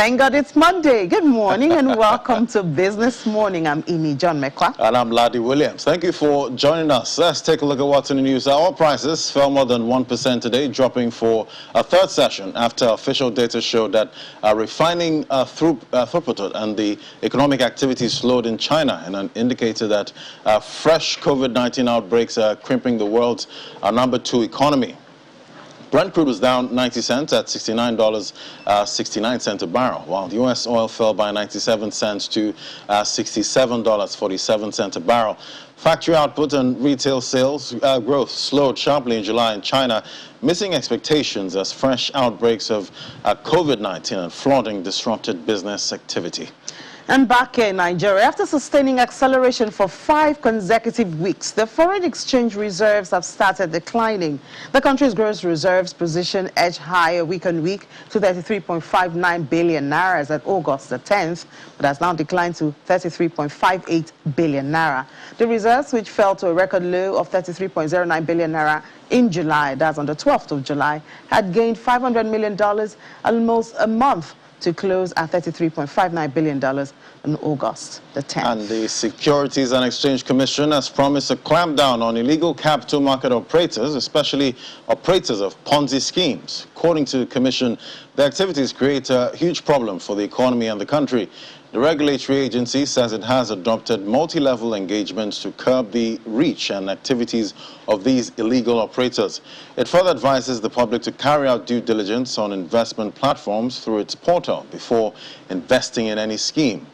Thank God it's Monday. Good morning and welcome to Business Morning. I'm Amy John Mekwa. And I'm Ladi Williams. Thank you for joining us. Let's take a look at what's in the news. Oil prices fell more than 1% today, dropping for a third session after official data showed that refining throughput and the economic activity slowed in China, and an indicator that fresh COVID-19 outbreaks are crimping the world's number 2 economy. Brent crude was down 90 cents at $69.69 a barrel, while the U.S. oil fell by 97 cents to $67.47 a barrel. Factory output and retail sales growth slowed sharply in July in China, missing expectations as fresh outbreaks of COVID-19 and flooding disrupted business activity. And back in Nigeria, after sustaining acceleration for 5 consecutive weeks, the foreign exchange reserves have started declining. The country's gross reserves position edged higher week on week to 33.59 billion naira as at August the 10th, but has now declined to 33.58 billion naira. The reserves, which fell to a record low of 33.09 billion naira in July, that's on the 12th of July, had gained $500 million almost a month to close at $33.59 billion on August the 10th. And the Securities and Exchange Commission has promised to clamp down on illegal capital market operators, especially operators of Ponzi schemes. According to the Commission, the activities create a huge problem for the economy and the country. The regulatory agency says it has adopted multi-level engagements to curb the reach and activities of these illegal operators. It further advises the public to carry out due diligence on investment platforms through its portal before investing in any scheme.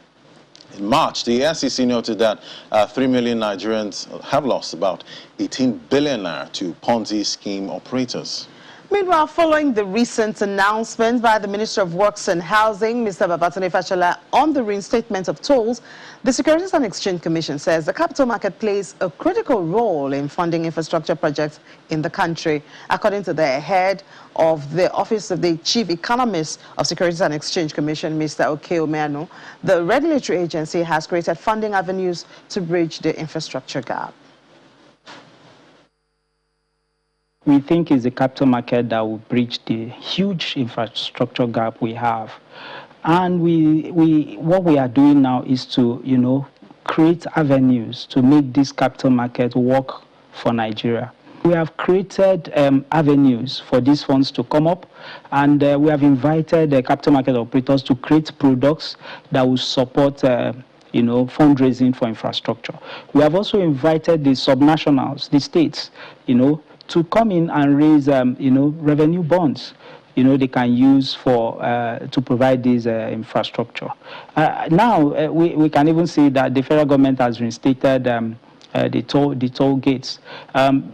In March, the SEC noted that 3 million Nigerians have lost about 18 billion naira to Ponzi scheme operators. Meanwhile, following the recent announcement by the Minister of Works and Housing, Mr. Babatunde Fashola, on the reinstatement of tolls, the Securities and Exchange Commission says the capital market plays a critical role in funding infrastructure projects in the country. According to the head of the Office of the Chief Economist of Securities and Exchange Commission, Mr. Okeomeano, the regulatory agency has created funding avenues to bridge the infrastructure gap. We think it's the capital market that will bridge the huge infrastructure gap we have. And what we are doing now is to, create avenues to make this capital market work for Nigeria. We have created avenues for these funds to come up, and we have invited the capital market operators to create products that will support fundraising for infrastructure. We have also invited the subnationals, the states, to come in and raise, revenue bonds, they can use for to provide this infrastructure. Now we can even see that the federal government has reinstated the toll gates.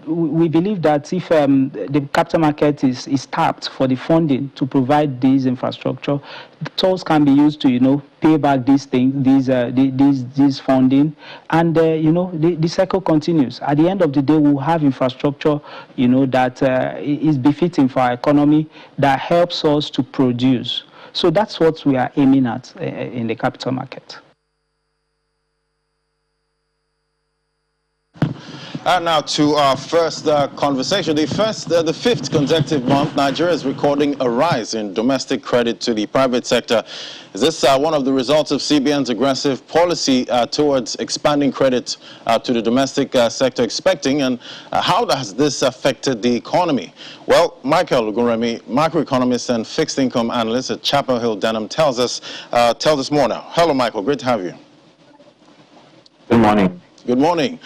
We believe that if the capital market is tapped for the funding to provide this infrastructure, the tolls can be used to pay back these funding, and the cycle continues. At the end of the day, we'll have infrastructure that is befitting for our economy, that helps us to produce. So that's what we are aiming at in the capital market. And now to our first conversation. The 5th consecutive month, Nigeria is recording a rise in domestic credit to the private sector. Is this one of the results of CBN's aggressive policy towards expanding credit to the domestic sector expecting? And how has this affected the economy? Well, Michael Uguremi, macroeconomist and fixed income analyst at Chapel Hill Denham, tells us more now. Hello, Michael. Great to have you. Good morning. Good morning.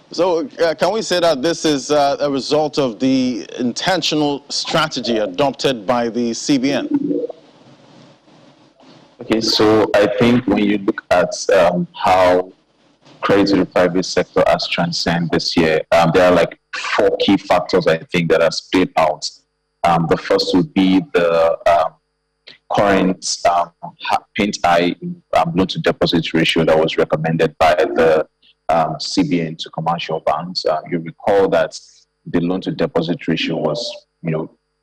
So can we say that this is a result of the intentional strategy adopted by the CBN? Okay, so I think when you look at how credit to the private sector has transcended this year, there are like 4 key factors I think that has played out. The first would be the current paint-eye loan-to-deposit ratio that was recommended by the CBN to commercial banks. You recall that the loan-to-deposit ratio was,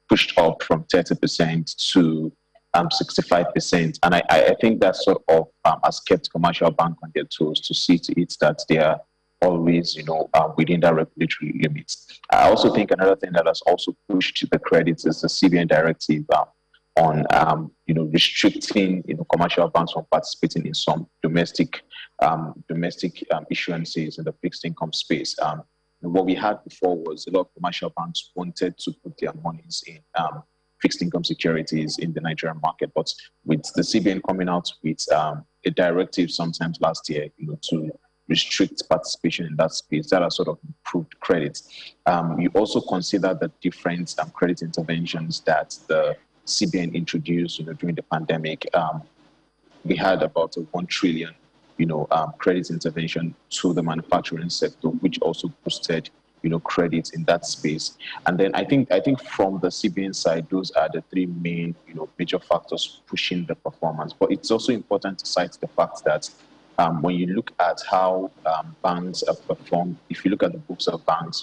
pushed up from 30% to 65%, and I think that sort of has kept commercial banks on their toes to see to it that they are always, within that regulatory limits. I also think another thing that has also pushed the credits is the CBN directive on restricting commercial banks from participating in some domestic issuances in the fixed income space. What we had before was a lot of commercial banks wanted to put their monies in fixed income securities in the Nigerian market, but with the CBN coming out with a directive sometimes last year, to restrict participation in that space, that has sort of improved credit. You also consider the different credit interventions that the CBN introduced, during the pandemic. We had about a 1 trillion, credit intervention to the manufacturing sector, which also boosted, credit in that space. And then I think from the CBN side, those are the three main, major factors pushing the performance. But it's also important to cite the fact that when you look at how banks have performed, if you look at the books of banks,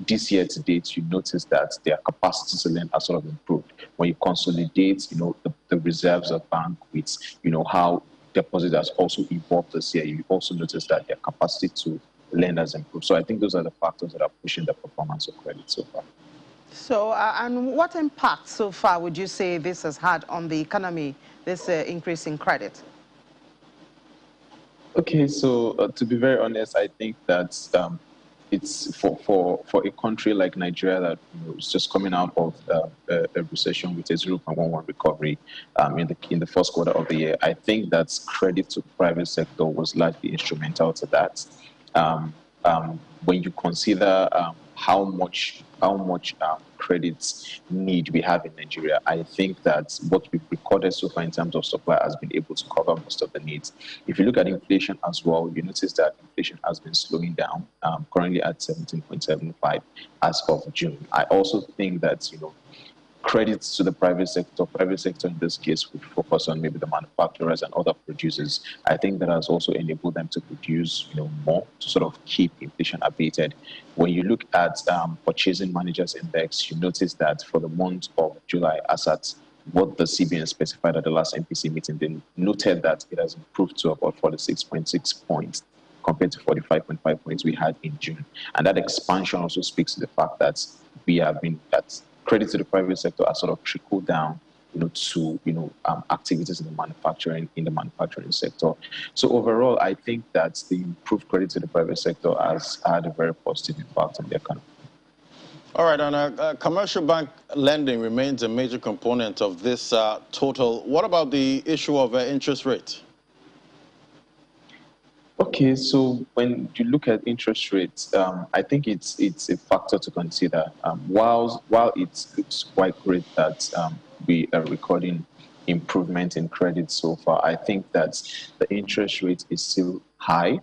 this year to date, you notice that their capacity to lend has sort of improved. When you consolidate, the reserves of bank with, how deposit has also evolved this year, you also notice that their capacity to lend has improved. So I think those are the factors that are pushing the performance of credit so far. So, and what impact so far would you say this has had on the economy, this increase in credit? Okay, so to be very honest, I think that it's for a country like Nigeria that is just coming out of a recession with a 0.11 recovery in the first quarter of the year. I think that credit to the private sector was largely instrumental to that. When you consider how much credit need we have in Nigeria, I think that what we've recorded so far in terms of supply has been able to cover most of the needs. If you look at inflation as well, you notice that inflation has been slowing down, currently at 17.75 as of June. I also think that credits to the private sector in this case would focus on maybe the manufacturers and other producers. I think that has also enabled them to produce more to sort of keep inflation abated. When you look at purchasing managers index, you notice that for the month of July, as at what the CBN specified at the last MPC meeting, they noted that it has improved to about 46.6 points compared to 45.5 points we had in June. And that expansion also speaks to the fact that credit to the private sector has sort of trickled down, to activities in the manufacturing sector. So overall, I think that the improved credit to the private sector has had a very positive impact on the economy. All right, and commercial bank lending remains a major component of this total. What about the issue of interest rates? Okay, so when you look at interest rates, I think it's a factor to consider. While it looks quite great that we are recording improvement in credit so far, I think that the interest rate is still high,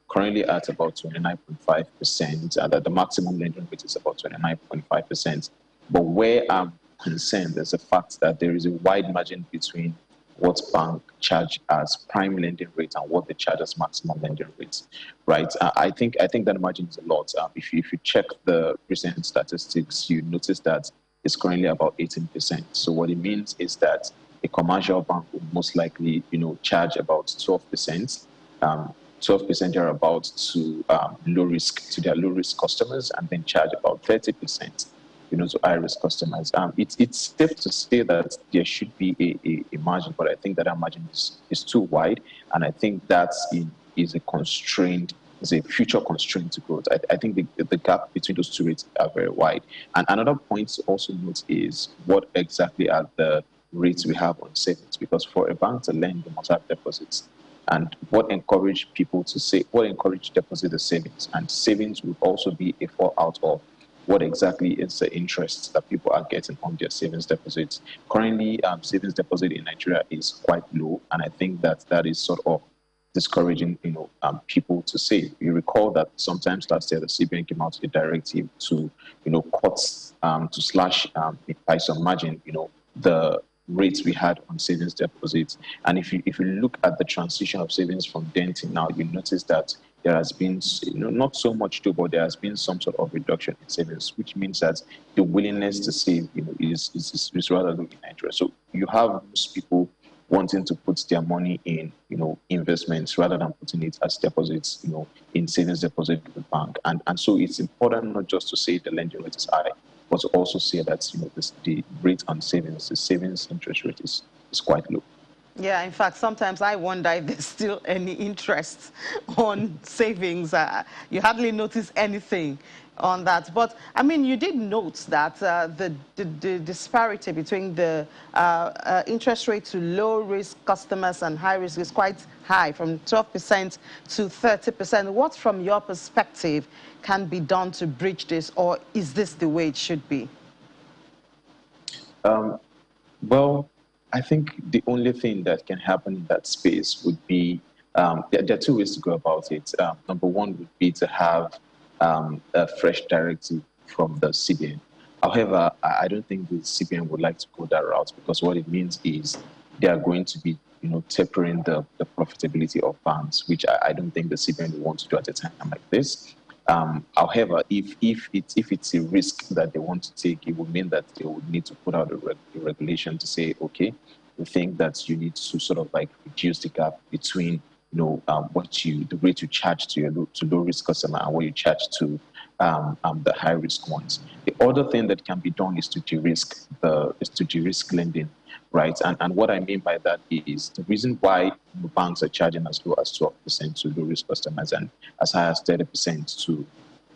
currently at about 29.5%, and that the maximum lending rate is about 29.5%. But where I'm concerned is the fact that there is a wide margin between what bank charge as prime lending rate and what they charge as maximum lending rates, right? I think that margin is a lot. If you check the recent statistics, you notice that it's currently about 18%. So what it means is that a commercial bank would most likely, charge about 12%, 12% are about to their low risk customers, and then charge about 30%. To high-risk customers. It's safe to say that there should be a margin, but I think that margin is too wide, and I think that is a future constraint to growth. I think the gap between those two rates are very wide. And another point to also note is what exactly are the rates we have on savings, because for a bank to lend, they must have deposits. And what encourage deposit is savings, and savings would also be a fallout of what exactly is the interest that people are getting on their savings deposits. Currently, savings deposit in Nigeria is quite low, and I think that is sort of discouraging, people to save. You recall that sometimes last year the CBN came out with a directive to, to slash by some margin, the rates we had on savings deposits. And if you look at the transition of savings from then to now, you notice that there has been, not so much too, but there has been some sort of reduction in savings, which means that the willingness to save, is rather low in Nigeria. So you have most people wanting to put their money in, investments rather than putting it as deposits, in savings deposit with the bank. And so it's important not just to say the lending rate is high, but to also say that the rate on savings, the savings interest rate is quite low. Yeah, in fact, sometimes I wonder if there's still any interest on savings. You hardly notice anything on that. But, I mean, you did note that the disparity between the interest rate to low-risk customers and high-risk is quite high, from 12% to 30%. What, from your perspective, can be done to bridge this, or is this the way it should be? Well, I think the only thing that can happen in that space would be there are two ways to go about it. Number one would be to have a fresh directive from the CBN. However, I don't think the CBN would like to go that route, because what it means is they are going to be tapering the profitability of banks, which I don't think the CBN will want to do at a time like this. However, if it's a risk that they want to take, it would mean that they would need to put out a regulation to say, okay, we think that you need to sort of like reduce the gap between the rate you charge to low risk customer and what you charge to the high risk ones. The other thing that can be done is to de-risk lending, right? And what I mean by that is the reason why banks are charging as low as 12% to low risk customers and as high as 30% to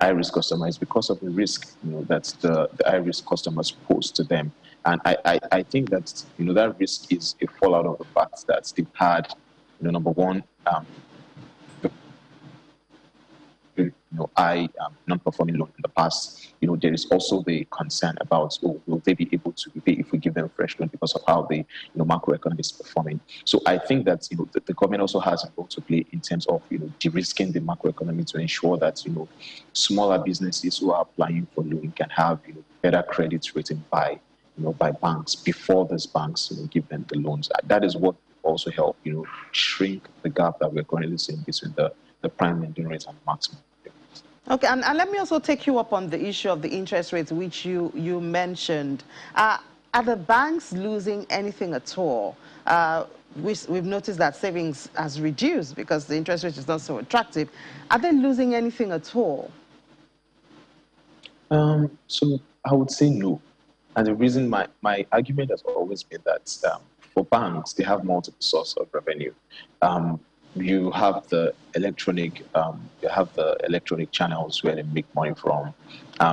high risk customers, because of the risk that the high risk customers pose to them. And I think that that risk is a fallout of the fact that they've had number one, non-performing loan in the past. There is also the concern about, will they be able to repay if we give them a fresh loan because of how the macroeconomy is performing. So I think that the government also has a role to play in terms of de-risking the macroeconomy to ensure that smaller businesses who are applying for loan can have better credit rating by banks before these banks give them the loans. That is what also help shrink the gap that we're currently seeing between the prime lending rate and maximum. Okay, and let me also take you up on the issue of the interest rates, which you mentioned. Are the banks losing anything at all? We've noticed that savings has reduced because the interest rate is not so attractive. Are they losing anything at all? So I would say no. And the reason, my argument has always been that for banks, they have multiple sources of revenue. You have the electronic channels where they make money from.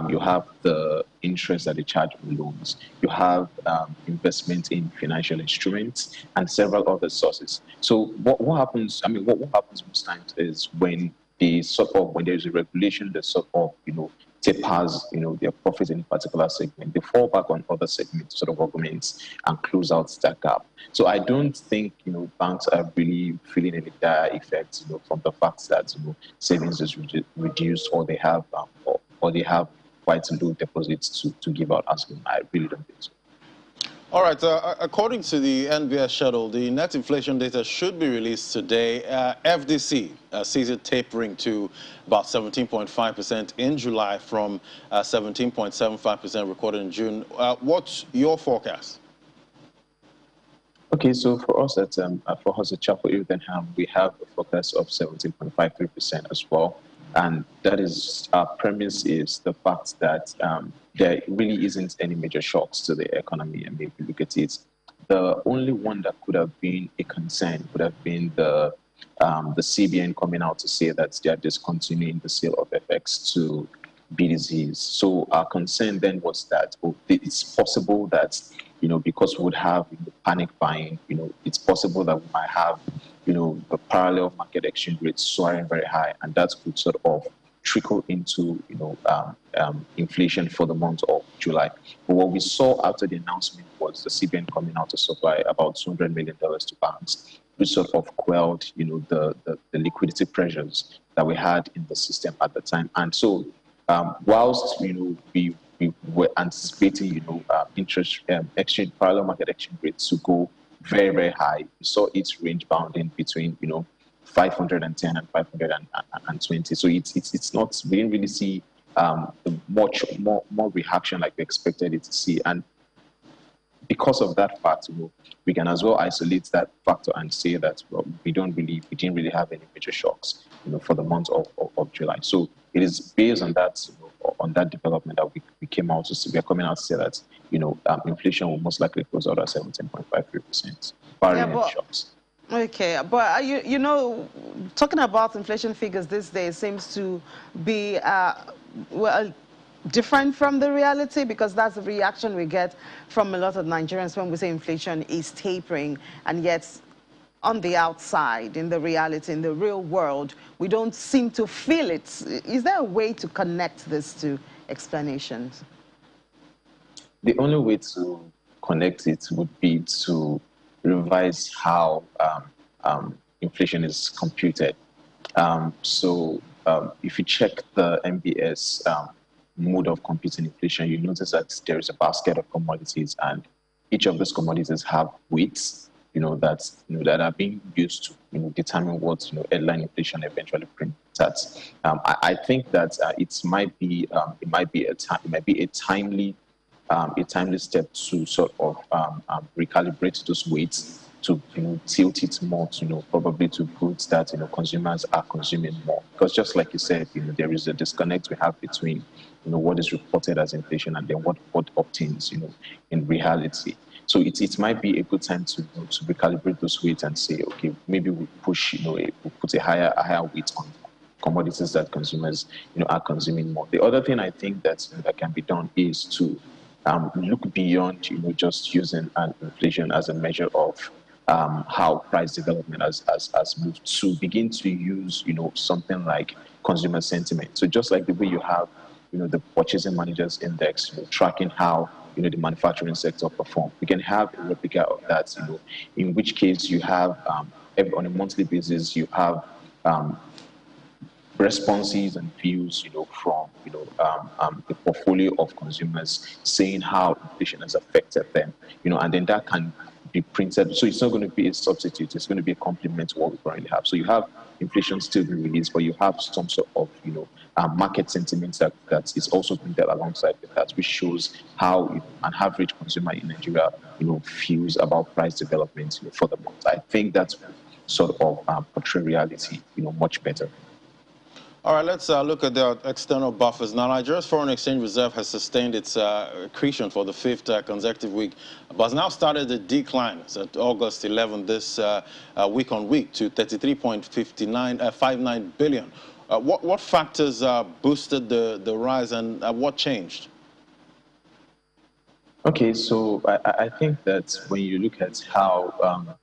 You have the interest that they charge on loans. You have investment in financial instruments and several other sources. So what happens? I mean, what happens most times is when when there is a regulation that tapers, their profits in a particular segment, they fall back on other segments, sort of augments and close out that gap. So I don't think, banks are really feeling any dire effects, from the fact that, savings is reduced or they have, or they have quite low deposits to give out as well. I really don't think so. All right. According to the NBS schedule, the net inflation data should be released today. FDC sees it tapering to about 17.5% in July from 17.75% recorded in June. What's your forecast? Okay, so for us at Chapel Ivenham, we have a forecast of 17.53% as well. And that is, our premise is the fact that there really isn't any major shocks to the economy. And if you look at it, the only one that could have been a concern would have been the CBN coming out to say that they are discontinuing the sale of FX to BDCs. So our concern then was that it's possible that, because we would have panic buying, it's possible that we might have the parallel market exchange rates soaring very high, and that could sort of trickle into inflation for the month of July. But what we saw after the announcement was the CBN coming out to supply about $200 million to banks, which sort of quelled the liquidity pressures that we had in the system at the time. And so whilst we were anticipating parallel market exchange rates to go very, very high, we saw it range bounding between 510 and 520. So it's not, we didn't really see much more reaction like we expected it to see. And because of that fact, we can as well isolate that factor and say that we didn't really have any major shocks for the month of July. So it is based on that on that development that we came out to see, we are coming out to say that, inflation will most likely close out at 17.53%, Yeah, barring any but shocks. okay, but talking about inflation figures these days seems to be well different from the reality, because that's the reaction we get from a lot of Nigerians when we say inflation is tapering, and yet on the outside, in the reality, in the real world, we don't seem to feel it. Is there a way to connect this to explanations? The only way to connect it would be to revise how inflation is computed. If you check the MBS mode of computing inflation, you notice that there is a basket of commodities, and each of those commodities have weights, that are being used to determine what headline inflation eventually prints at. I think that it might be a timely step to sort of recalibrate those weights to tilt it more to probably to goods that consumers are consuming more, because just like you said, there is a disconnect we have between what is reported as inflation and then what obtains in reality. So it might be a good time to recalibrate those weights and say, okay, maybe we push we put a higher weight on commodities that consumers are consuming more. The other thing I think that can be done is to look beyond just using inflation as a measure of how price development has moved, to begin to use something like consumer sentiment. So just like the way you have the purchasing managers index tracking how the manufacturing sector perform, we can have a replica of that, in which case you have on a monthly basis you have responses and views, from a portfolio of consumers saying how inflation has affected them, and then that can be printed. So it's not going to be a substitute; it's going to be a complement to what we currently have. So you have inflation still being released, but you have some sort of market sentiment that is also printed alongside with that, which shows how an average consumer in Nigeria feels about price development for the month. I think that's sort of portray reality much better. All right, let's look at the external buffers. Now, Nigeria's foreign exchange reserve has sustained its accretion for the fifth consecutive week, but has now started a decline. It's at August 11 this week on week to 33.59 billion. What factors boosted the rise, and what changed? Okay, so I think that when you look at how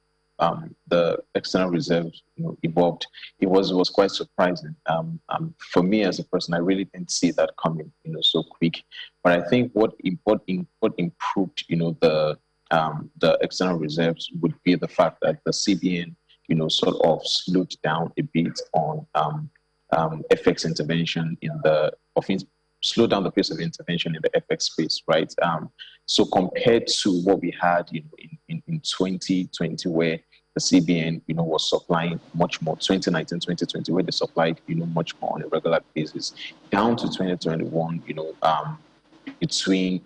the external reserves evolved, it was quite surprising. For me as a person, I really didn't see that coming so quick. But I think what improved the external reserves would be the fact that the CBN sort of slowed down a bit on FX intervention slow down the pace of intervention in the FX space, right? So compared to what we had in 2020, where the CBN was supplying much more, 2019, 2020, where they supplied much more on a regular basis, down to 2021, between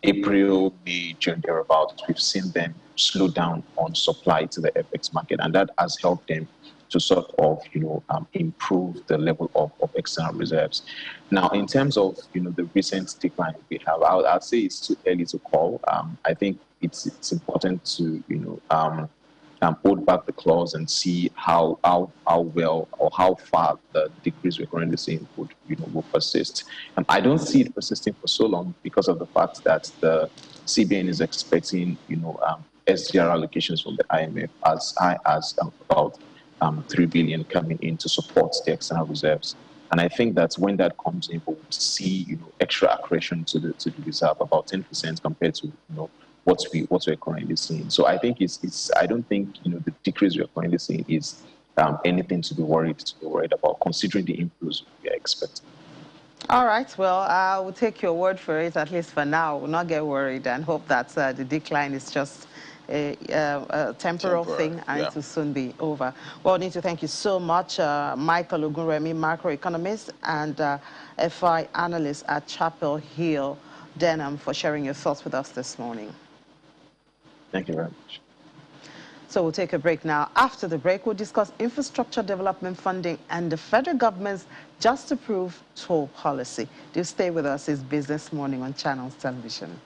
April, May, June, thereabouts, we've seen them slow down on supply to the FX market, and that has helped them to sort of improve the level of external reserves. Now, in terms of the recent decline we have, I'd say it's too early to call. I think it's important to hold back the clause and see how well or how far the decrease we're currently seeing will persist. And I don't see it persisting for so long because of the fact that the CBN is expecting SDR allocations from the IMF as high as about 3 billion coming in to support the external reserves. And I think that when that comes in, we'll see extra accretion to the reserve, about 10% compared to what we're currently seeing. So I think I don't think the decrease we're currently seeing is anything to be worried about, considering the inflows we are expecting. All right, well, I will take your word for it, at least for now. We'll not get worried and hope that the decline is just a temporal thing, and it will soon be over. Well, I need to thank you so much, Michael Ogunremi, macroeconomist and FI analyst at Chapel Hill Denham, for sharing your thoughts with us this morning. Thank you very much. So we'll take a break now. After the break, we'll discuss infrastructure development funding and the federal government's just approved toll policy. Do stay with us. It's Business Morning on Channels Television.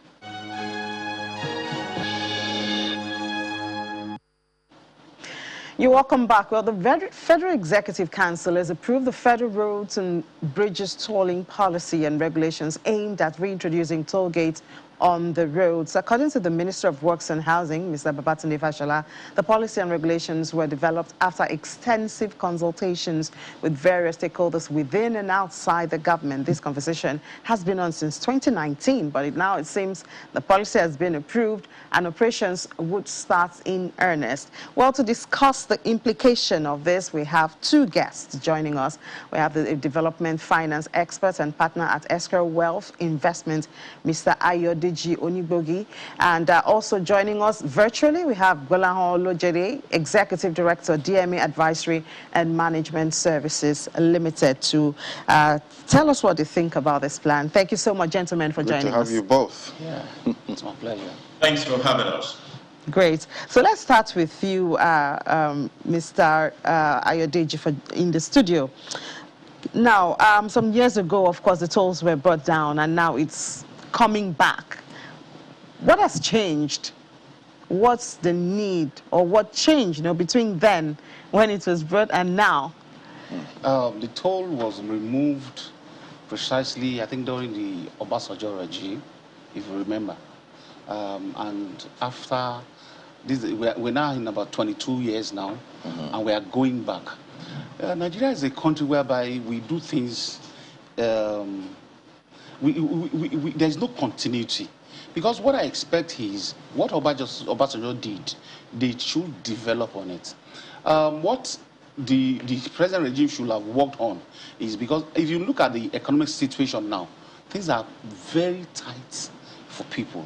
You're welcome back. Well, the Federal Executive Council has approved the Federal Roads and Bridges tolling policy and regulations aimed at reintroducing toll gates on the roads. According to the Minister of Works and Housing, Mr. Babatunde Fashola, the policy and regulations were developed after extensive consultations with various stakeholders within and outside the government. This conversation has been on since 2019, but now it seems the policy has been approved and operations would start in earnest. Well, to discuss the implication of this, we have two guests joining us. We have the development finance expert and partner at Escrow Wealth Investment, Mr. Ayodeji Onigbogi, and also joining us virtually, we have Gbolahan Olojede, Executive Director, DMA Advisory and Management Services Limited, to tell us what you think about this plan. Thank you so much, gentlemen, for joining us. Good to have you both. Yeah, it's my pleasure. Thanks for having us. Great. So let's start with you, Mr. Ayodeji, in the studio. Now, some years ago, of course, the tolls were brought down, and now it's coming back. What has changed? What's the need, or what changed, between then, when it was brought, and now? The toll was removed precisely, I think, during the Obasanjo regime, if you remember. And after this, we're now in about 22 years now, and we are going back. Nigeria is a country whereby we do things, there's no continuity. Because what I expect is, what Obasanjo did, they should develop on it. What the present regime should have worked on is, because if you look at the economic situation now, things are very tight for people.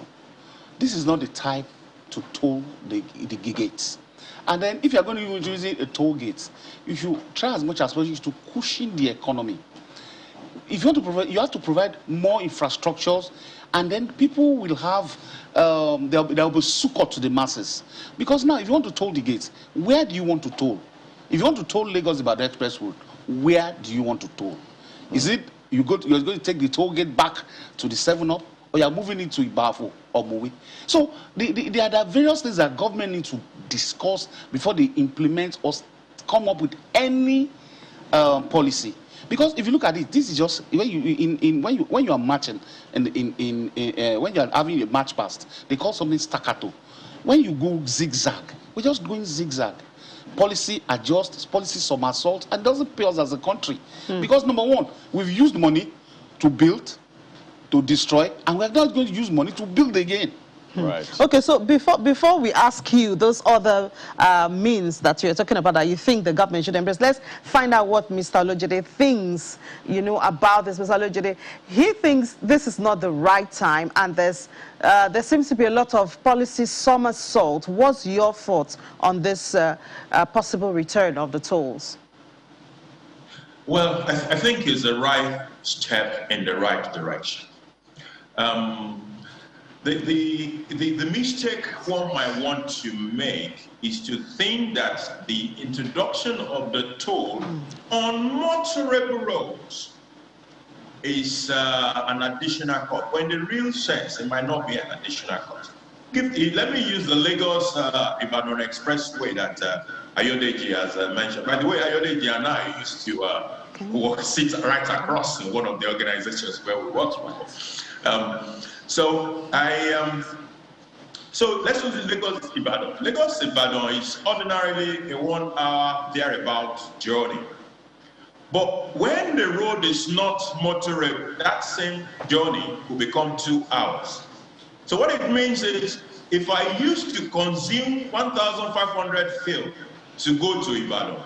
This is not the time to toll the gates. And then if you're going to use a toll gate, you should try as much as possible to cushion the economy. If you want to provide, you have to provide more infrastructures, and then people will have, there will be support to the masses. Because now, if you want to toll the gates, where do you want to toll? If you want to toll Lagos about the express road, where do you want to toll? Is it you're going to take the toll gate back to the 7-Up, or you're moving into Ibafo or Mowi? So there are various things that government needs to discuss before they implement or come up with any policy. Because if you look at it, this is just when you are marching and when you are having a march past, they call something staccato. When you go zigzag, we're just going zigzag. Policy adjusts, policy somersault, and doesn't pay us as a country. Because number one, we've used money to build, to destroy, and we're not going to use money to build again. Right. Okay, so before we ask you those other means that you're talking about that you think the government should embrace, let's find out what Mr. Olojede thinks, about this. Mr. Olojede, he thinks this is not the right time, and there seems to be a lot of policy somersault. What's your thoughts on this possible return of the tolls? Well, I think it's the right step in the right direction. The mistake one might want to make is to think that the introduction of the toll on motorable roads is an additional cost. When in the real sense, it might not be an additional cost. Let me use the Lagos-Ibadan Expressway that Ayodeji has mentioned. By the way, Ayodeji and I used to sit right across in one of the organizations where we worked with. So let's look at Lagos-Ibadan. Lagos-Ibadan is ordinarily a 1-hour thereabout journey. But when the road is not motorable, that same journey will become 2 hours. So what it means is, if I used to consume 1,500 fuel to go to Ibadan,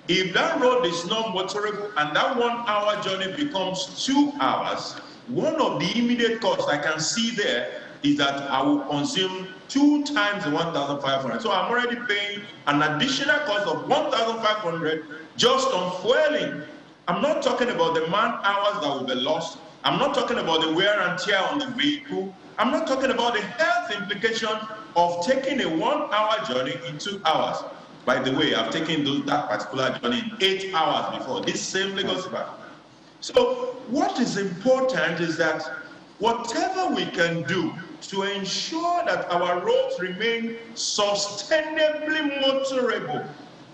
if that road is not motorable and that 1-hour journey becomes 2 hours, one of the immediate costs I can see there is that I will consume 2 times the 1,500. So I'm already paying an additional cost of 1,500 just on fueling. I'm not talking about the man-hours that will be lost. I'm not talking about the wear and tear on the vehicle. I'm not talking about the health implication of taking a 1-hour journey in 2 hours. By the way, I've taken that particular journey in 8 hours before, this same Lagos Ibadan. So what is important is that whatever we can do to ensure that our roads remain sustainably motorable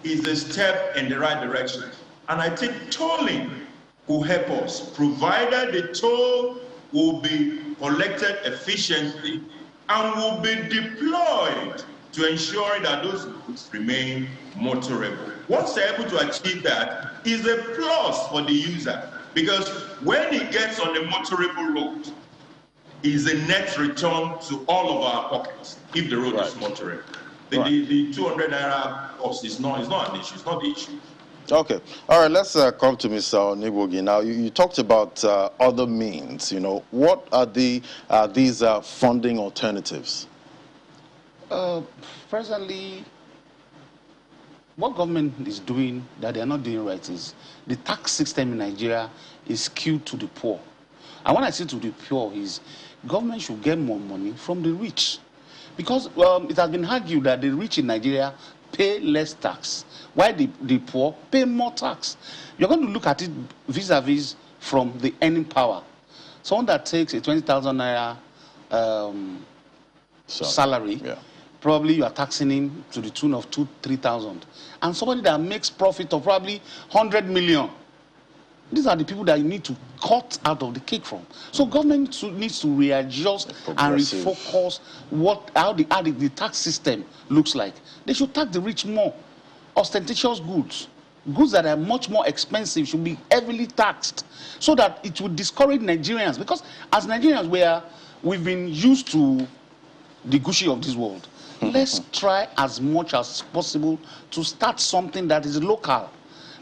is a step in the right direction. And I think tolling will help us, provided the toll will be collected efficiently and will be deployed to ensure that those roads remain motorable. Once they're able to achieve that, is a plus for the user, because when he gets on the motorable road, is a net return to all of our pockets if the road is motorable. The 200 naira cost is not an issue. It's not the issue. Okay. All right. Let's come to Mr. Onigbogi. Now, you talked about other means. What are these funding alternatives? Presently, what government is doing that they are not doing right is the tax system in Nigeria is skewed to the poor. And when I say to the poor is government should get more money from the rich. Because it has been argued that the rich in Nigeria pay less tax, while the poor pay more tax. You're going to look at it vis-a-vis from the earning power. Someone that takes a 20,000 naira salary, probably you are taxing him to the tune of 2,000-3,000. And somebody that makes profit of probably 100 million, these are the people that you need to cut out of the cake from. So government needs to readjust and refocus how the tax system looks like. They should tax the rich more. Ostentatious goods that are much more expensive should be heavily taxed so that it would discourage Nigerians. Because as Nigerians, we've been used to the Gucci of this world. Let's try as much as possible to start something that is local.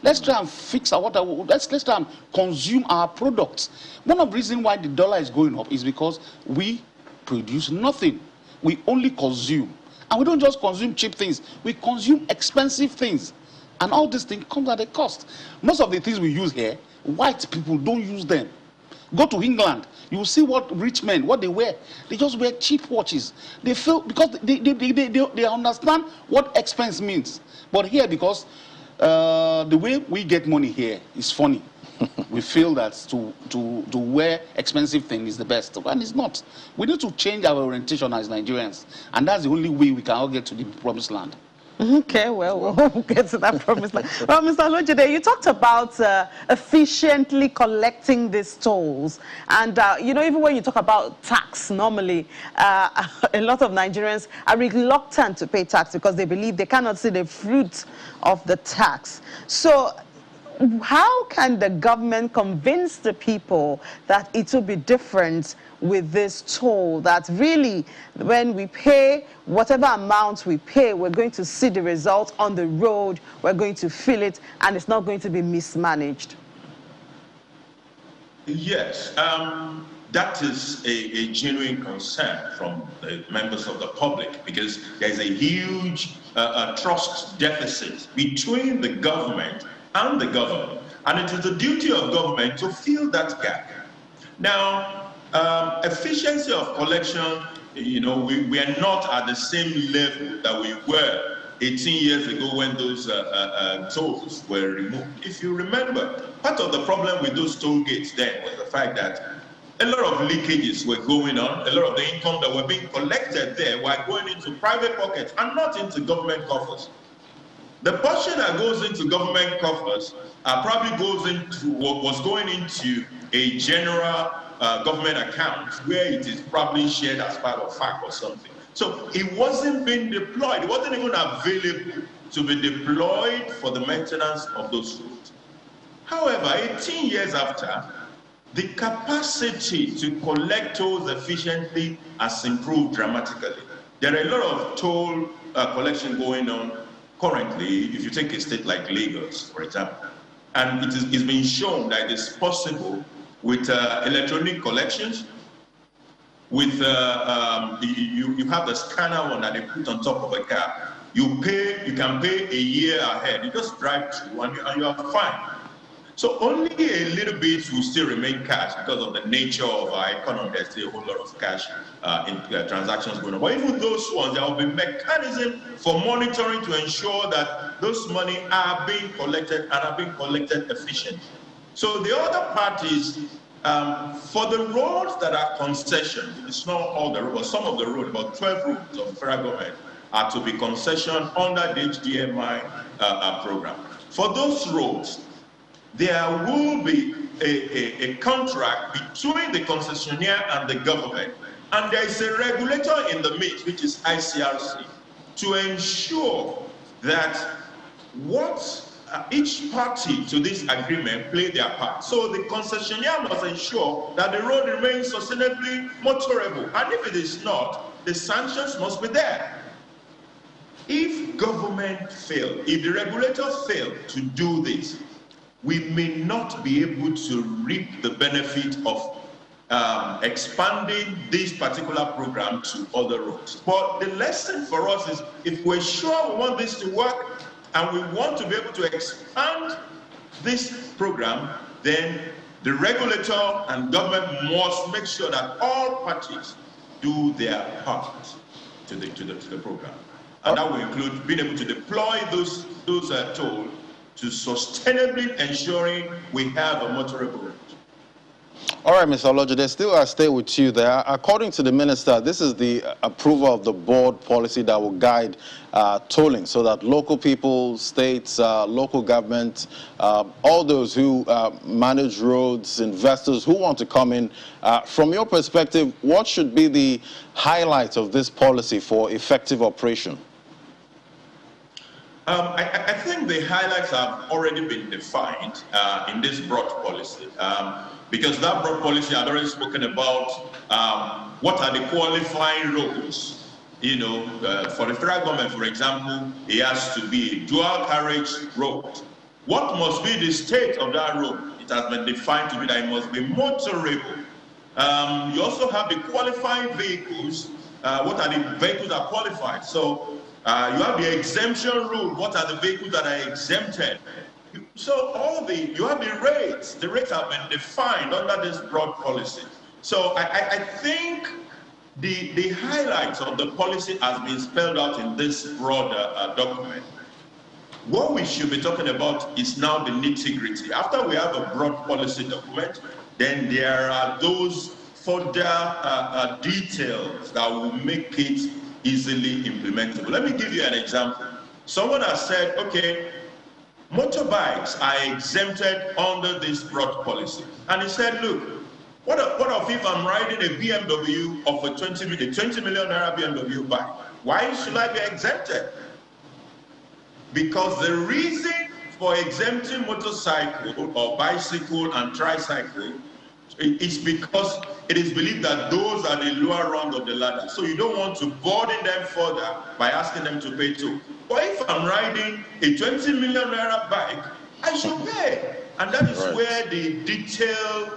Let's try and fix let's try and consume our products. One of the reasons why the dollar is going up is because we produce nothing. We only consume. And we don't just consume cheap things. We consume expensive things. And all this thing comes at a cost. Most of the things we use here, white people don't use them. Go to England, you will see what rich men, what they wear. They just wear cheap watches. They feel, because they understand what expense means. But here, because the way we get money here is funny. We feel that to wear expensive things is the best, and it's not. We need to change our orientation as Nigerians, and that's the only way we can all get to the promised land. Okay, well, we'll get to that promised land. Well, Mr. Olojide, you talked about efficiently collecting these tolls. And, even when you talk about tax, normally, a lot of Nigerians are reluctant to pay tax because they believe they cannot see the fruit of the tax. So how can the government convince the people that it will be different with this toll, that really when we pay whatever amount we pay, we're going to see the result on the road, we're going to feel it, and it's not going to be mismanaged? Yes, that is a genuine concern from the members of the public, because there's a huge trust deficit between the government and the government, and it is the duty of government to fill that gap. Now, efficiency of collection, we are not at the same level that we were 18 years ago when those tolls were removed. If you remember, part of the problem with those toll gates then was the fact that a lot of leakages were going on. A lot of the income that were being collected there were going into private pockets and not into government coffers. The portion that goes into government coffers probably was going into a general government account where it is probably shared as part of FAC or something. So it wasn't being deployed. It wasn't even available to be deployed for the maintenance of those roads. However, 18 years after, the capacity to collect tolls efficiently has improved dramatically. There are a lot of toll collection going on currently, if you take a state like Lagos, for example. And it's been shown that it's possible with electronic collections, with you have the scanner one that they put on top of a car. You can pay a year ahead. You just drive through and you are fine. So only a little bit will still remain cash because of the nature of our economy. There's still a whole lot of cash in transactions going on. But even those ones, there will be mechanism for monitoring to ensure that those money are being collected and are being collected efficiently. So the other part is for the roads that are concession, it's not all the roads, some of the roads, about 12 roads of the federal government are to be concessioned under the HDMI program. For those roads, there will be a contract between the concessionaire and the government, and there is a regulator in the midst, which is ICRC, to ensure that what each party to this agreement play their part. So the concessionaire must ensure that the road remains sustainably motorable, and if it is not, the sanctions must be there. If government fail, if the regulator fail to do this, we may not be able to reap the benefit of expanding this particular program to other roads. But the lesson for us is, if we're sure we want this to work and we want to be able to expand this program, then the regulator and government must make sure that all parties do their part to the program. And that will include being able to deploy those tolls to sustainably ensuring we have a motorable road. All right, Mr. Olojide, I'll stay with you there. According to the minister, this is the approval of the board policy that will guide tolling, so that local people, states, local government, all those who manage roads, investors who want to come in, from your perspective, what should be the highlight of this policy for effective operation? I think the highlights have already been defined in this broad policy, because that broad policy had already spoken about what are the qualifying roads. You know, for the federal government, for example, it has to be a dual carriage road. What must be the state of that road? It has been defined to be that it must be motorable. You also have the qualifying vehicles. What are the vehicles that are qualified? So you have the exemption rule. What are the vehicles that are exempted? So you have the rates. The rates have been defined under this broad policy. So I think the highlights of the policy has been spelled out in this broad document. What we should be talking about is now the nitty-gritty. After we have a broad policy document, then there are those further details that will make it easily implementable. Let me give you an example. Someone has said, okay, motorbikes are exempted under this broad policy. And he said, look, what if I'm riding a BMW of a 20 million naira BMW bike? Why should I be exempted? Because the reason for exempting motorcycle or bicycle and tricycle is because it is believed that those are the lower rung of the ladder. So you don't want to burden them further by asking them to pay too. But if I'm riding a 20 million naira bike, I should pay. And that is where the detailed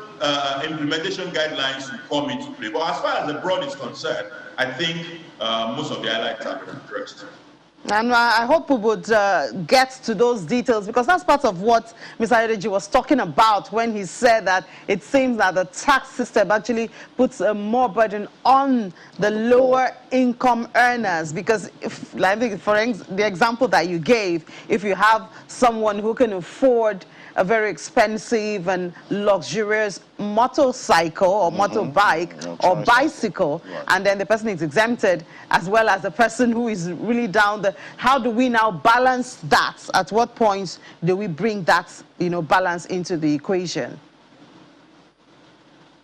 implementation guidelines will come into play. But as far as the broad is concerned, I think most of the highlights have been addressed. And I hope we would get to those details, because that's part of what Mr. Adeji was talking about when he said that it seems that the tax system actually puts more burden on the lower income earners. Because I think for the example that you gave, if you have someone who can afford a very expensive and luxurious motorcycle or motorbike or bicycle, and then the person is exempted, as well as the person who is really down the, how do we now balance that? At what point do we bring that, balance into the equation?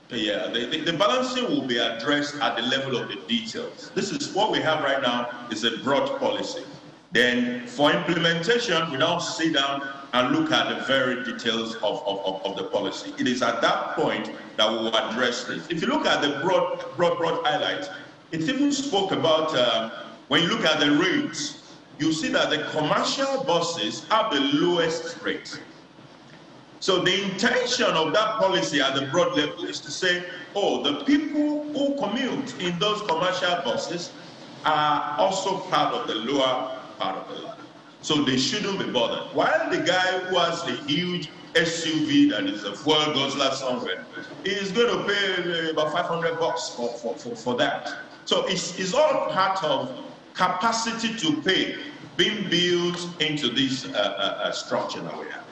Yeah, the balancing will be addressed at the level of the details. This is what we have right now, is a broad policy. Then for implementation, we now sit down and look at the very details of the policy. It is at that point that we will address this. If you look at the broad highlights, it even spoke about, when you look at the rates, you see that the commercial buses have the lowest rate. So the intention of that policy at the broad level is to say, oh, the people who commute in those commercial buses are also part of the lower part of the ladder. So they shouldn't be bothered. While the guy who has the huge SUV that is a fuel guzzler somewhere, is going to pay about $500 for that. So it's all part of capacity to pay being built into this structure that we have.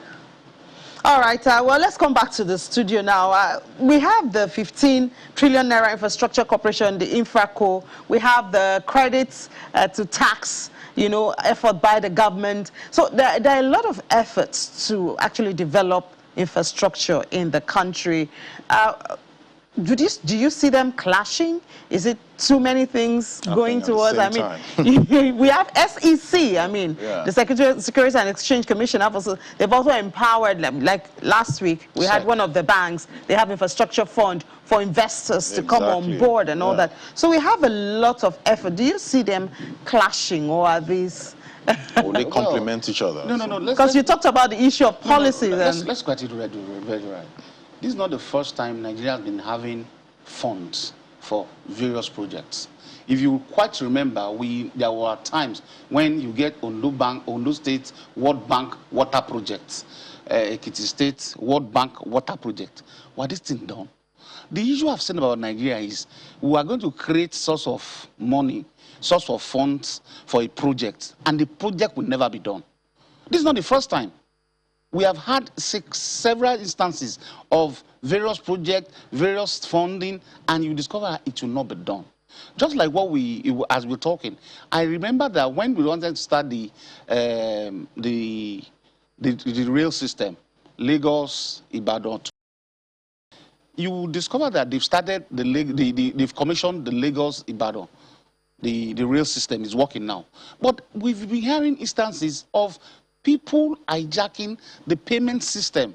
All right, well, let's come back to the studio now. We have the 15 trillion naira infrastructure corporation, the Infraco. We have the credits to tax, you know, effort by the government. So there are a lot of efforts to actually develop infrastructure in the country. Do you see them clashing? Is it too many things going towards? I mean, we have SEC. I mean, the Securities and Exchange Commission they've also empowered them. Like last week, we had one of the banks. They have infrastructure fund for investors to come on board and all that. So we have a lot of effort. Do you see them clashing, or are these? Or they complement each other? No. Because you talked about the issue of policy. Let's get it very right. This is not the first time Nigeria has been having funds for various projects. If you quite remember, there were times when you get Ondo State World Bank water projects, Ekiti State World Bank water project. What is this thing done? The issue I've said about Nigeria is we are going to create source of money, source of funds for a project, and the project will never be done. This is not the first time. We have had several instances of various projects, various funding, and you discover it will not be done. Just like as we're talking, I remember that when we wanted to start the rail system, Lagos, Ibadan, you discover that they've started they've commissioned the Lagos, Ibadan. The rail system is working now. But we've been hearing instances of people hijacking the payment system.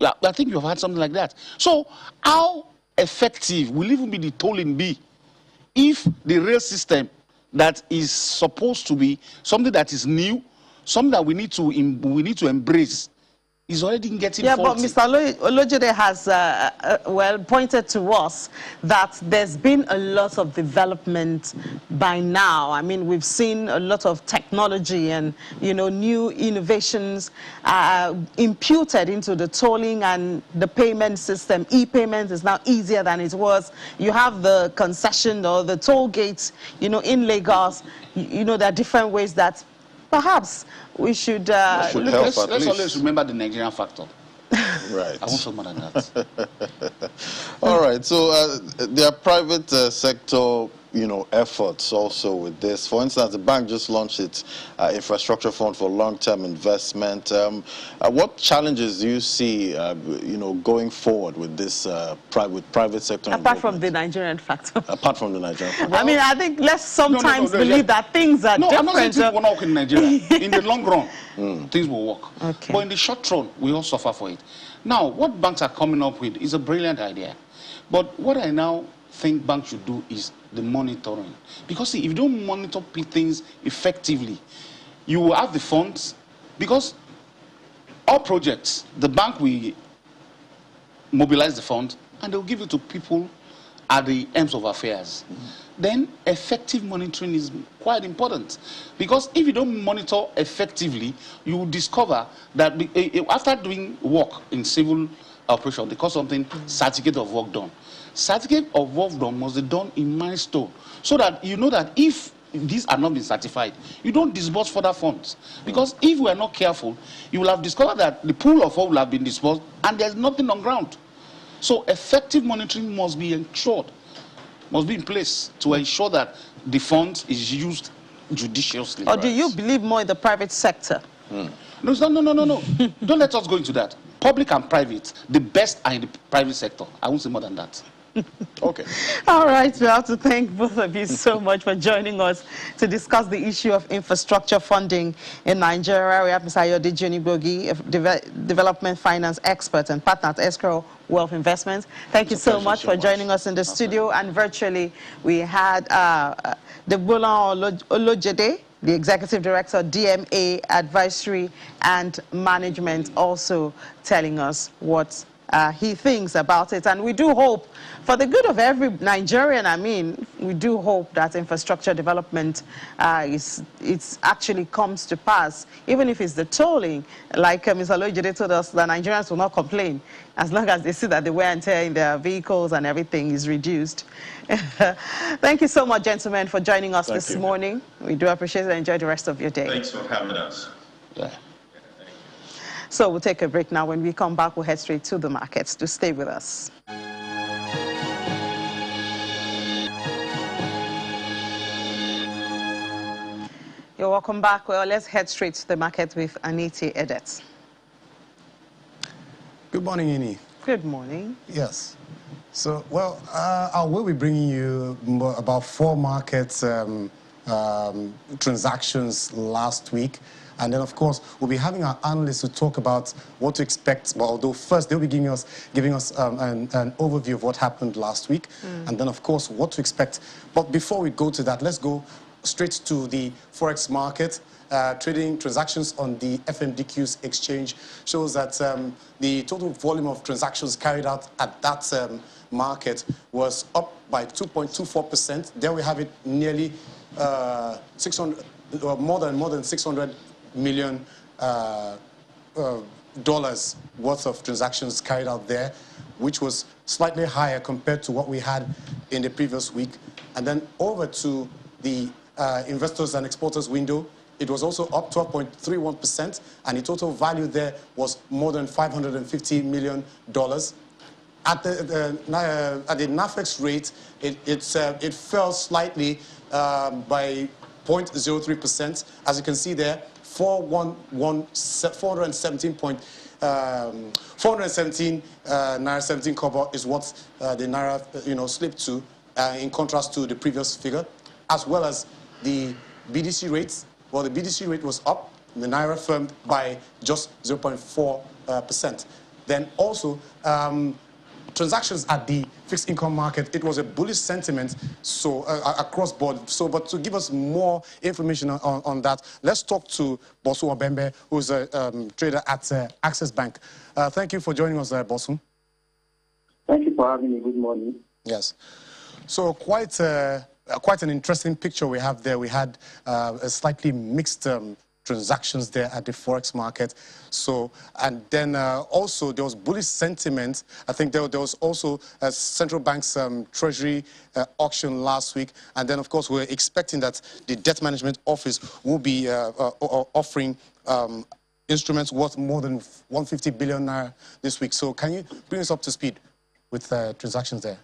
I think you've had something like that. So how effective will even be the tolling be if the rail system that is supposed to be something that is new, something that we need to embrace, is already getting faulty? But Mr. Olojede has well pointed to us that there's been a lot of development by now. I mean, we've seen a lot of technology and, you know, new innovations imputed into the tolling and the payment system. E-payment is now easier than it was. You have the concession or the toll gates, you know, in Lagos. You know, there are different ways that perhaps we should let's always remember the Nigerian factor. Right. I won't talk more than that. All right. So there are private sector, you know, efforts also with this. For instance, the bank just launched its infrastructure fund for long-term investment. What challenges do you see, you know, going forward with this private sector? Apart from the Nigerian factor. Apart from the Nigerian factor. I mean, I think let's sometimes believe that things are different. I'm not saying things will not work in Nigeria. In the long run, things will work. Okay. But in the short run, we all suffer for it. Now, what banks are coming up with is a brilliant idea. But what I now think banks should do is the monitoring. Because see, if you don't monitor things effectively, you will have the funds. Because all projects, the bank will mobilize the fund and they'll give it to people at the ends of affairs. Then effective monitoring is quite important. Because if you don't monitor effectively, you will discover that after doing work in civil operation, they call something certificate of work done. Certificate of work done must be done in milestone, so that you know that if these are not been certified, you don't disburse further funds. Because if we are not careful, you will have discovered that the pool of funds will have been disbursed and there's nothing on ground. So effective monitoring must be ensured, must be in place to ensure that the fund is used judiciously. Or do you believe more in the private sector? No. Don't let us go into that. Public and private, the best are in the private sector. I won't say more than that. Okay. All right, we have to thank both of you so much for joining us to discuss the issue of infrastructure funding in Nigeria. We have Mr. Ayode Jonigbogi, a development finance expert and partner at Escrow Wealth Investments. Thank you so much for joining us in the studio. And virtually, we had Debola Olojede, the Executive Director, DMA Advisory and Management, also telling us what he thinks about it. And we do hope, for the good of every Nigerian, I mean, we do hope that infrastructure development it's actually comes to pass, even if it's the tolling. Like Mr. Lojide told us, the Nigerians will not complain as long as they see that the wear and tear in their vehicles and everything is reduced. Thank you so much, gentlemen, for joining us this morning. We do appreciate it and enjoy the rest of your day. Thanks for having us. Yeah. So we'll take a break now. When we come back, we'll head straight to the markets. To stay with us. You're welcome back. Well, let's head straight to the market with Aniti Edet. Good morning, Ini. Good morning. Yes. So, well, I will be bringing you about 4 markets transactions last week. And then, of course, we'll be having our analysts to talk about what to expect. Well, although first they'll be giving us an overview of what happened last week. And then, of course, what to expect. But before we go to that, let's go straight to the Forex market. Trading transactions on the FMDQ's exchange shows that the total volume of transactions carried out at that market was up by 2.24%. There we have it, nearly 600, more than 600 million dollars worth of transactions carried out there, which was slightly higher compared to what we had in the previous week. And then over to the investors and exporters window, it was also up 12.31%, and the total value there was more than $550 million. At the NAFEX rate, it fell slightly by 0.03%. As you can see there, 417 naira 17 kobo is what the naira slipped to, in contrast to the previous figure, as well as the BDC rates. Well, the BDC rate was up. The naira firmed by just 0.4%. Then also, transactions at the fixed income market, it was a bullish sentiment, so across board. So, but to give us more information on that, let's talk to Bosu Obembe, who's a trader at Access Bank. Thank you for joining us, Bosu. Thank you for having me. Good morning. Yes. So quite an interesting picture we have there. We had a slightly mixed transactions there at the Forex market. So, and then also there was bullish sentiment. I think there was also a central bank's treasury auction last week. And then, of course, we're expecting that the debt management office will be offering instruments worth more than 150 billion naira this week. So can you bring us up to speed with transactions there,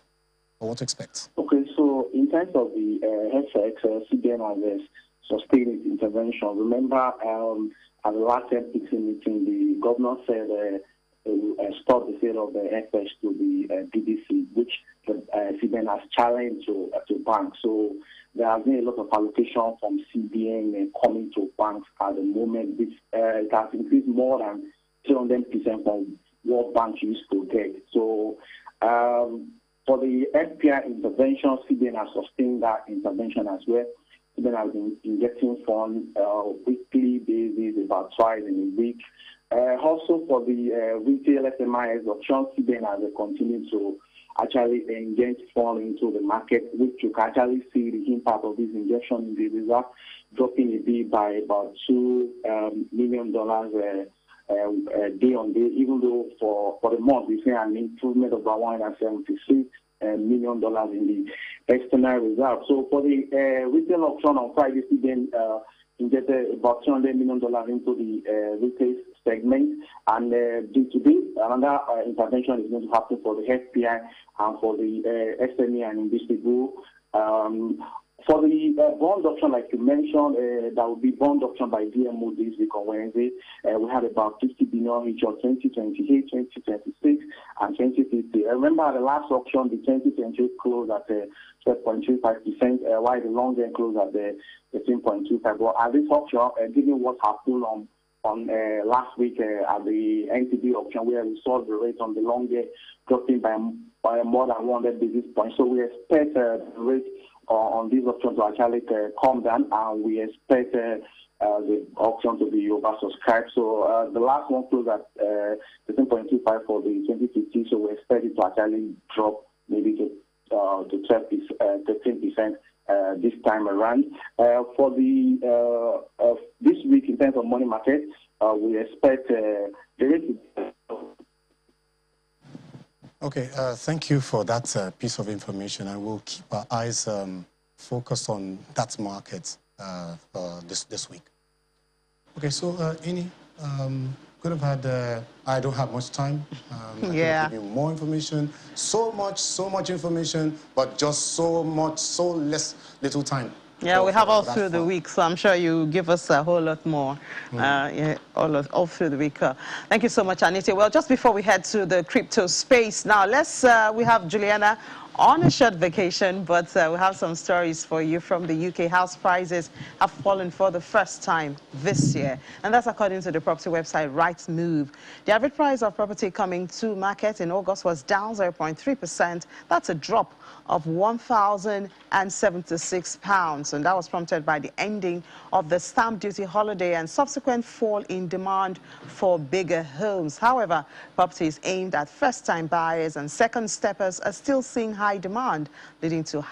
or what to expect? Okay, so in terms of the FX, CBN has sustained its intervention. Remember, at the last FPC meeting, the governor said stop the sale of the FX to the BDC, which CBN has challenged to banks. So there has been a lot of allocation from CBN coming to banks at the moment, which it has increased more than 200% from what banks used to get. So for the FPI intervention, CBN has sustained that intervention as well. CBN has been injecting funds weekly basis, about twice in a week. Also for the retail SMIs options, CBN has continued to actually inject funds into the market, which you can actually see the impact of this injection in the result, dropping a bit by about $2 million day on day, even though for the month we see an improvement of about $176 million in the external reserve. So for the retail auction on Friday, CBN injected about $200 million into the retail segment, and due to this, another intervention is going to happen for the FPI and for the SME and investable. For the bond option, like you mentioned, that will be bond option by DMO this week on Wednesday. We have about 50 billion each of 2028, 2026, and 2050. Remember, the last auction, the 2028 closed at 12.25%, while the long end closed at 13.25%. Well, at this auction, given what happened on last week at the NTB auction, where we saw the rate on the long end dropping by more than 100 basis points. So we expect the rate on these options to actually come down, and we expect the auction to be oversubscribed. So the last one closed at 13.25 for the 2050. So we expect it to actually drop maybe to 13% this time around. For the this week in terms of money market, we expect the rate. Okay, thank you for that piece of information, and we'll keep our eyes focused on that market this week. Okay, so Ini, could have had. I don't have much time. I could have given you more information. So much information, but just so little time. Yeah, we have all through the week, so I'm sure you give us a whole lot more all through the week. Thank you so much, Anita. Well, just before we head to the crypto space, now we have Juliana on a short vacation, but we have some stories for you from the UK. House prices have fallen for the first time this year, and that's according to the property website Rightmove. The average price of property coming to market in August was down 0.3%. That's a drop of £1,076, and that was prompted by the ending of the stamp duty holiday and subsequent fall in demand for bigger homes. However, properties aimed at first-time buyers and second steppers are still seeing high demand, leading to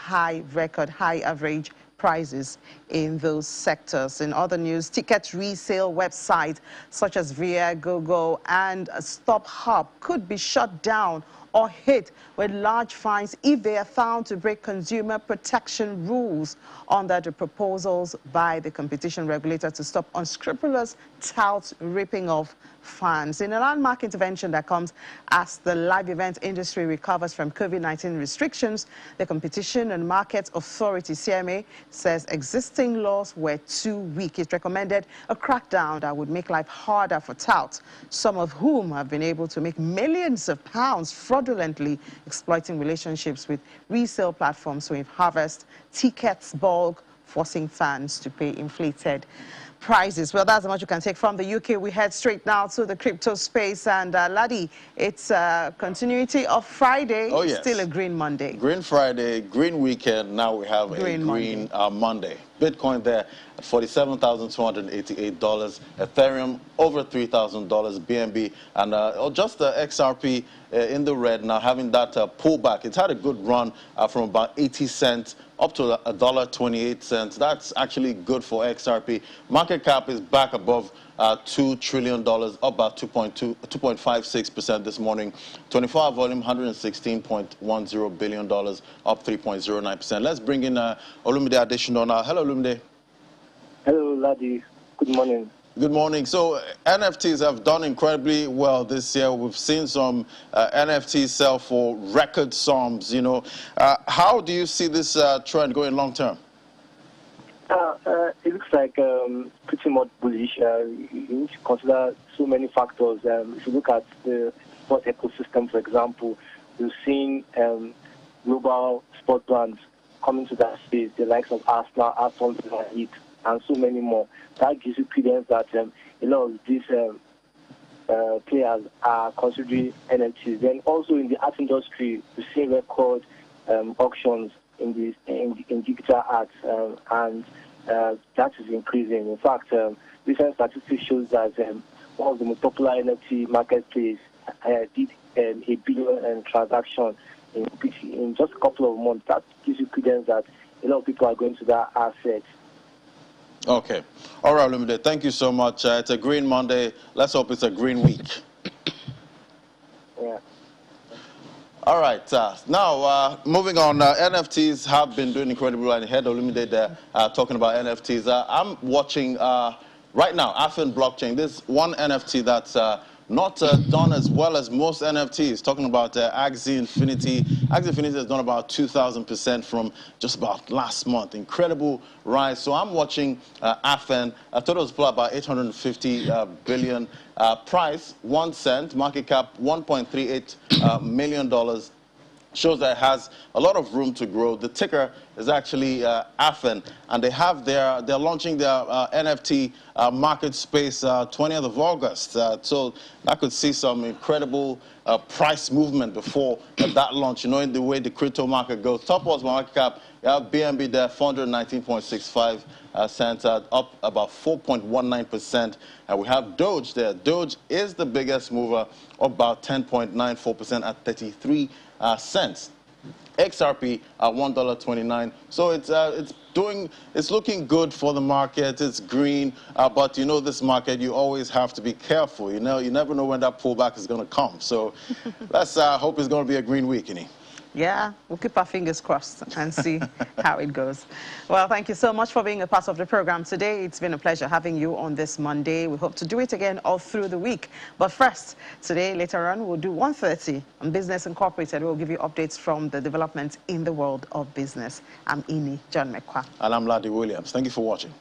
record high average prices in those sectors. In other news, ticket resale websites such as Viagogo and StubHub could be shut down or hit with large fines if they are found to break consumer protection rules under the proposals by the competition regulator to stop unscrupulous touts ripping off fans. In a landmark intervention that comes as the live event industry recovers from COVID-19 restrictions, the Competition and Markets Authority, CMA, says existing laws were too weak. It recommended a crackdown that would make life harder for touts, some of whom have been able to make millions of pounds fraudulently exploiting relationships with resale platforms to harvest tickets bulk, forcing fans to pay inflated prices. Well, that's how much you can take from the UK. We head straight now to the crypto space. And Ladi, it's a continuity of Friday. Oh, yes. Still a green Monday. Green Friday, green weekend. Now we have a green Monday. Bitcoin there at $47,288. Ethereum over $3,000. BNB and just the XRP in the red now, having that pullback. It's had a good run from about 80 cents up to $1.28. That's actually good for XRP. Market cap is back above $2 trillion, up about 2.56% this morning. 24-hour volume, $116.10 billion, up 3.09%. Let's bring in Olumide Adesina now. Hello, Olumide. Hello, Ladi. Good morning. Good morning. So NFTs have done incredibly well this year. We've seen some NFTs sell for record sums. You know, how do you see this trend going long term? It looks like pretty much bullish. You need to consider so many factors. If you look at the sport ecosystem, for example, we've seen global sport brands coming to that space, the likes of Arsenal, Aston Villa, and so many more. That gives you credence that a lot of these players are considering NFTs. Then also in the art industry, we see record auctions in digital art, and that is increasing. In fact, recent statistics shows that one of the most popular NFT marketplace did $1 billion transaction in just a couple of months. That gives you credence that a lot of people are going to that asset. Okay. All right, Olumide, thank you so much. It's a green Monday. Let's hope it's a green week. Yeah. All right. Now, moving on, NFTs have been doing incredibly well. I heard Olumide there talking about NFTs. I'm watching right now, Afen blockchain. This one NFT that's not done as well as most NFTs. Talking about Axie Infinity. Axie Infinity has done about 2,000% from just about last month. Incredible rise. So I'm watching Afen. I thought it was about 850 billion. Price 1 cent. Market cap $1.38 million. Shows that it has a lot of room to grow. The ticker is actually Afen, and they're launching their NFT market space 20th of August. So I could see some incredible price movement before that launch. You know, in the way the crypto market goes. Top was market cap. You have BNB there, 419.65 cents, up about 4.19%. And we have Doge there. Doge is the biggest mover, about 10.94% at 33 cents. XRP at $1.29. So it's looking good for the market. It's green, but you know this market, you always have to be careful. You never know when that pullback is going to come. So let's hope it's going to be a green week, Ini. Yeah, we'll keep our fingers crossed and see how it goes. Well, thank you so much for being a part of the program today. It's been a pleasure having you on this Monday. We hope to do it again all through the week. But first, today, later on, we'll do 1:30 on Business Incorporated. We'll give you updates from the developments in the world of business. I'm Ini John Mekwa. And I'm Ladi Williams. Thank you for watching.